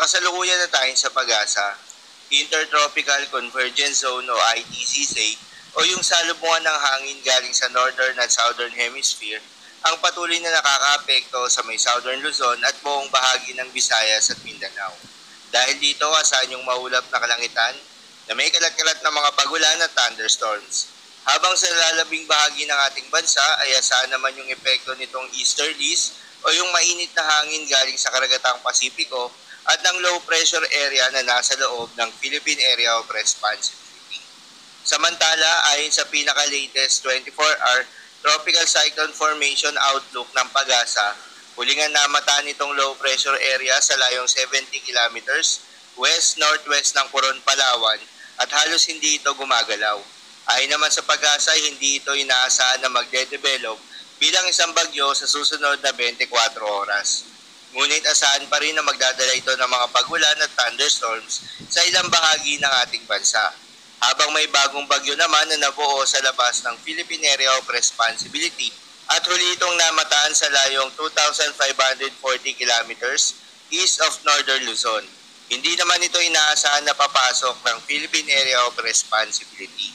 Kasalukuyan na tayo sa pag-asa, Intertropical Convergence Zone o ITCZ o yung salubungan ng hangin galing sa Northern at Southern Hemisphere ang patuloy na nakakaapekto sa may Southern Luzon at buong bahagi ng Visayas at Mindanao. Dahil dito asahan yung maulap na kalangitan na may kalat-kalat na mga pagulan at thunderstorms. Habang sa lalabing bahagi ng ating bansa ay asahan naman yung epekto nitong easterlies o yung mainit na hangin galing sa karagatang Pasipiko at ng low pressure area na nasa loob ng Philippine Area of Responsibility. Samantala, ayon sa pinaka-latest 24-hour Tropical Cyclone Formation Outlook ng PAGASA, hulingan namataan itong low pressure area sa layong 70 kilometers west-northwest ng Coron, Palawan at halos hindi ito gumagalaw. Ayon naman sa PAGASA, hindi ito inaasahan na magde-develop bilang isang bagyo sa susunod na 24 oras. Ngunit asahan pa rin na magdadala ito ng mga pagulan at thunderstorms sa ilang bahagi ng ating bansa. Habang may bagong bagyo naman na nabuo sa labas ng Philippine Area of Responsibility at huli itong namataan sa layong 2,540 kilometers east of Northern Luzon. Hindi naman ito inaasahan na papasok ng Philippine Area of Responsibility.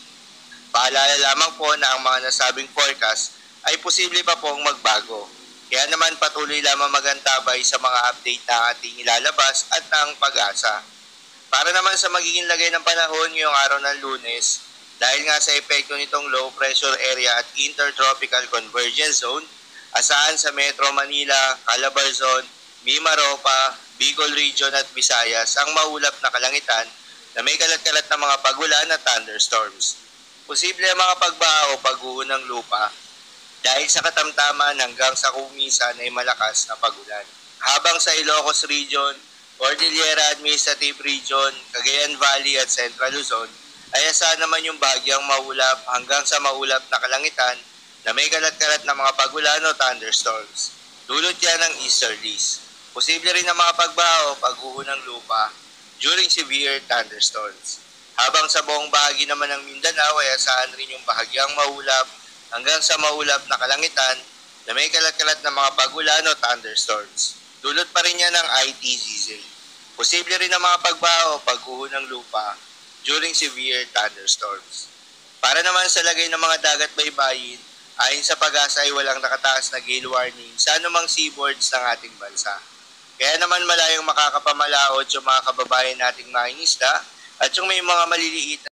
Paalala lamang po na ang mga nasabing forecast ay posible pa pong magbago. Kaya naman patuloy lamang magantabay sa mga update na ating ilalabas at ng pag-asa. Para naman sa magiging lagay ng panahon ngayong araw ng Lunes, dahil nga sa epekto nitong low pressure area at intertropical convergence zone, asahan sa Metro Manila, Calabarzon, Mimaropa, Bicol Region at Visayas ang maulap na kalangitan na may kalat-kalat na mga pagulan at thunderstorms. Posible ang mga pagbaha o pagguho ng lupa dahil sa katamtaman hanggang sa kumisan ay malakas na pagulan. Habang sa Ilocos Region, Cordillera Administrative Region, Cagayan Valley at Central Luzon ay asahan naman yung bahagyang maulap hanggang sa maulap na kalangitan na may kalat-kalat na mga pagulan o thunderstorms. Dulot yan ng easterlies. Posible rin ang mga pagbaha o pagguho ng lupa during severe thunderstorms. Habang sa buong bahagi naman ng Mindanao ay asahan rin yung bahagyang maulap hanggang sa maulap na kalangitan na may kalat-kalat na mga pagulan o thunderstorms. Dulot pa rin yan ng ITCZ. Posible rin ang mga pagbaha o pagguho ng lupa during severe thunderstorms. Para naman sa lagay ng mga dagat baybayin, ayon sa PAGASA ay walang nakataas na gale warning sa anumang seaboards ng ating bansa. Kaya naman malayong makakapamalaot yung mga kababayan nating mangingisda at yung may mga maliliit